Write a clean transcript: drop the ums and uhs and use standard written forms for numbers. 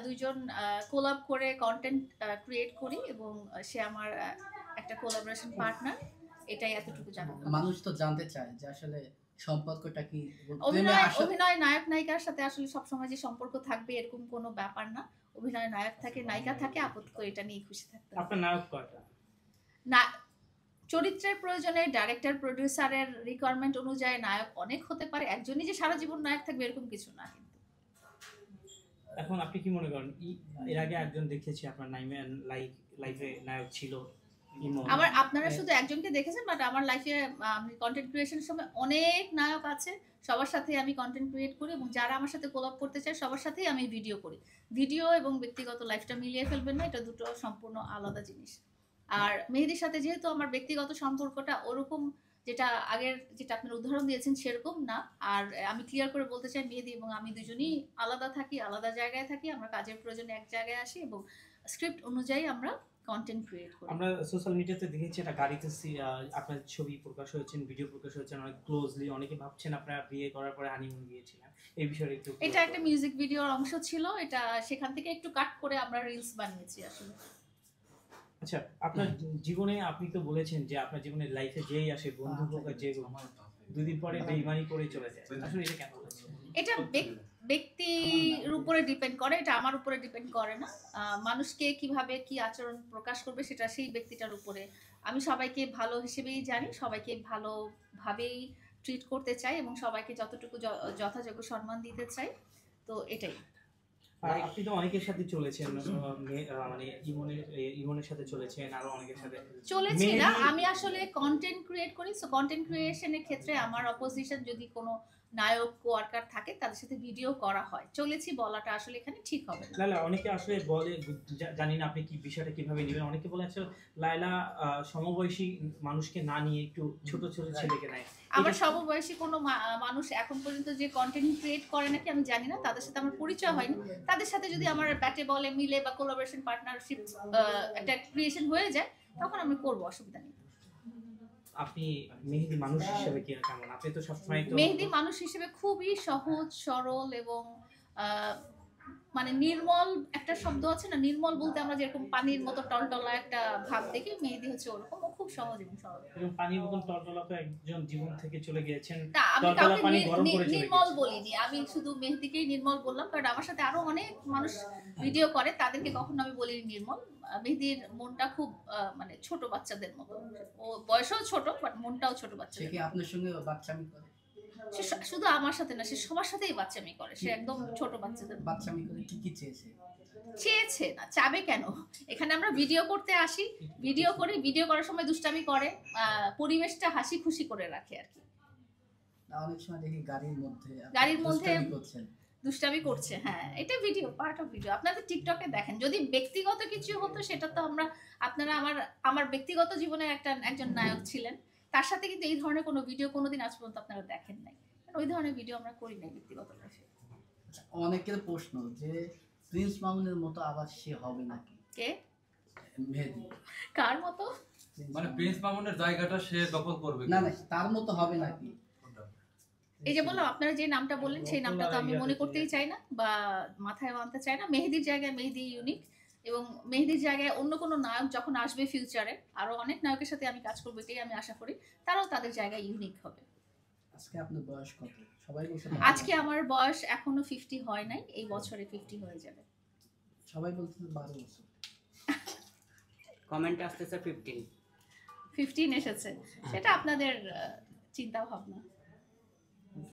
দুইজন কোলাব করে content create করি এবং সে আমার একটা কোলাবোরেশন পার্টনার। এটাই এতটুকু জানা। মানুষ তো জানতে চায় যে আসলে সম্পর্কটা কি। অভিনয় নায়ক নায়িকার সাথে আসলে সবসময় যে সম্পর্ক থাকবে এরকম কোনো ব্যাপার না। অভিনয় নায়ক থাকে, নায়িকা থাকে, আপাতত এটা নিয়ে খুশি থাকতে হবে। আপনার নায়ক কয়টা? না, চরিত্রের প্রয়োজনে ডাইরেক্টর প্রোডিউসারের রিকোয়ারমেন্ট অনুযায়ী নায়ক অনেক হতে পারে। একজনই যে সারা জীবন নায়ক থাকবে এরকম কিছু না। কিন্তু এখন আপনি কি মনে করেন, এর আগে একজন দেখেছি আপনার লাইফে নায়ক ছিল? আমার আপনারা শুধু একজনকে দেখেছেন, বাট আমার লাইফে আমি কন্টেন্ট ক্রিয়েশনের সময় অনেক নায়ক আছে। সবার সাথে আমি কন্টেন্ট ক্রিয়েট করি এবং যারা আমার সাথে কোলাব করতে চায় সবার সাথেই আমি ভিডিও করি। ভিডিও এবং ব্যক্তিগত লাইফটা মিলিয়ে ফেলবেন না, এটা দুটো সম্পূর্ণ আলাদা জিনিস। আর মেহেদির সাথে যেহেতু আমার ব্যক্তিগত সম্পর্কটা ওরকম, যেটা আপনার উদাহরণ দিয়েছেন সেরকম না। আর আমি ক্লিয়ার করে বলতে চাই, মেহেদি এবং আমি দুজনেই আলাদা থাকি, আলাদা জায়গায় থাকি। আমরা কাজের প্রয়োজনে এক জায়গায় আসি এবং স্ক্রিপ্ট অনুযায়ী আমরা কন্টেন্ট ক্রিয়েট করি। আমরা সোশ্যাল মিডিয়াতে দেখেছি একটা গাড়িতে আপনার ছবি প্রকাশ হয়েছে, ভিডিও প্রকাশ হয়েছে অনেক ক্লোজলি। অনেকে ভাবছেন আপনারা বিয়ে করার পরে হানিমুন গিয়েছিলেন। এই বিষয়ে একটু। এটা একটা মিউজিক ভিডিওর অংশ ছিল, এটা সেখান থেকে একটু কাট করে আমরা রিলস বানিয়েছি আসলে। আচ্ছা, আপনার জীবনে আপনি তো বলেছেন যে আপনার জীবনের লাইফে যেই আসে, বন্ধু হোক আর যে দুই দিন পরে বেইমানি করে চলে যায়। আসলে এটা কেন হচ্ছে? এটা ব্যক্তির উপরে ডিপেন্ড করে, এটা আমার উপরে ডিপেন্ড করে না। মানুষকে কিভাবে কি আচরণ প্রকাশ করবে সেটা সেই ব্যক্তিটার উপরে। আমি সবাইকে ভালো হিসেবেই জানি, সবাইকে ভালোভাবেই ট্রিট করতে চাই এবং সবাইকে যতটুকু যথাযোগ্য সম্মান দিতে চাই। তো এটাই। আপনি তো অনেকের সাথে চলেছেন, মানে ইমনের সাথে চলেছেন, আরো অনেকের সাথে চলেছি না। আমি আসলে কন্টেন্ট ক্রিয়েট করি, সো কন্টেন্ট ক্রিয়েশনের ক্ষেত্রে আমার অপোজিশন যদি কোনো নায়ক ওয়ার্কার থাকে তাদের সাথে ভিডিও করা হয়। চলেছি বলাটা আসলে এখানে ঠিক হবে না। লায়লা, অনেকে আসলে বলে, জানি না আপনি কি বিষয়টা কিভাবে নেবেন, অনেকে বলে আসলে লায়লা সমবয়সী মানুষকে না নিয়ে একটু ছোট ছোট ছেলেকে নেয়। আমার সমবয়সী কোনো মানুষ এখন পর্যন্ত যে কন্টেন্ট ক্রিয়েট করে নাকি আমি জানি না, তাদের সাথে আমার পরিচয় হয়নি। তাদের সাথে যদি আমার ব্যাটে বলে মিলে বা কোলাবোরেশন পার্টনারশিপ একটা ক্রিয়েশন হয়ে যায় তখন আমি করব, অসুবিধা নেই। আপনি মেহেদি মানুষ হিসেবে কি কেমন? আপনি তো সবসময় তো মেহেদি মানুষ হিসেবে খুবই সহজ সরল এবং মানে নির্মল একটা শব্দ আছে না, নির্মল বলতে আমরা যেরকম পানির মতো টলটলা একটা ভাব দেখি, মেহেদি হচ্ছে ওরকম। ও খুব সহজ এবং সরল। এবং পানির মতো টলটলা তো একজন জীবন থেকে চলে গিয়েছেন। আমি কাউকে নির্মল বলিনি, আমি শুধু মেহেদিকেই নির্মল বললাম, কারণ আমার সাথে আরো অনেক মানুষ ভিডিও করে, তাদেরকে কখনো আমি বলিনি নির্মল। মেহেদির মনটা খুব মানে ছোট বাচ্চাদের মতো। ও বয়সও ছোট, বাট মনটাও ছোট বাচ্চা। সে কি আপনার সঙ্গে বাচ্চামি করে? সে শুধু আমার সাথে না, সে সবার সাথেই বাচ্চামি করে। সে একদম ছোট বাচ্চাদের বাচ্চামি করে। কি চেয়েছে না, চাবে কেন? এখানে আমরা ভিডিও করতে আসি, ভিডিও করি, ভিডিও করার সময় দুষ্টামি করে, পরিবেশটা হাসি খুশি করে রাখে আর কি। অনেক সময় দেখি গাড়ির মধ্যে দুষ্টামি করছে। হ্যাঁ, এটা ভিডিও, পার্ট অফ ভিডিও। আপনাদের টিকটকে দেখেন। যদি ব্যক্তিগত কিছু হতো সেটা তো আপনারা আমার ব্যক্তিগত জীবনের একজন নায়ক ছিলেন, তার সাথে কিন্তু এই ধরনের কোনো ভিডিও কোনোদিন আজ পর্যন্ত আপনারা দেখেন নাই। ওই ধরনের ভিডিও আমরা করি নাই ব্যক্তিগত লাইফে। অনেকের প্রশ্ন যে প্রিন্স মামুনের মতো আবার সে হবে নাকি? কে? মেহেদি। কার মতো? মানে প্রিন্স মামুনের জায়গাটা সে দখল করবে না, তার মতো হবে নাকি? এই যে বললাম, আপনারা যে নামটা বললেন সেই নামটা তো আমি মনে করতেই চাই না বা মাথায় আনতে চাই না। মেহেদির জায়গায় মেহেদি ইউনিক, এবং মেহেদির জায়গায় অন্য কোনো নায়ক যখন আসবে ফিউচারে, আরো অনেক নায়কের সাথে আমি কাজ করবো, এটাই আমি আশা করি। তারাও তাদের জায়গায় ইউনিক হবে। আজকে আপনার বয়স কত? সবাই বলছে আজকে আমার বয়স এখনো 50 হয় নাই, এই বছরে 50 হয়ে যাবে। সবাই বলছে 12 বছর। কমেন্ট আসতেছে 15 এসেছে, সেটা আপনাদের চিন্তা ভাবনা।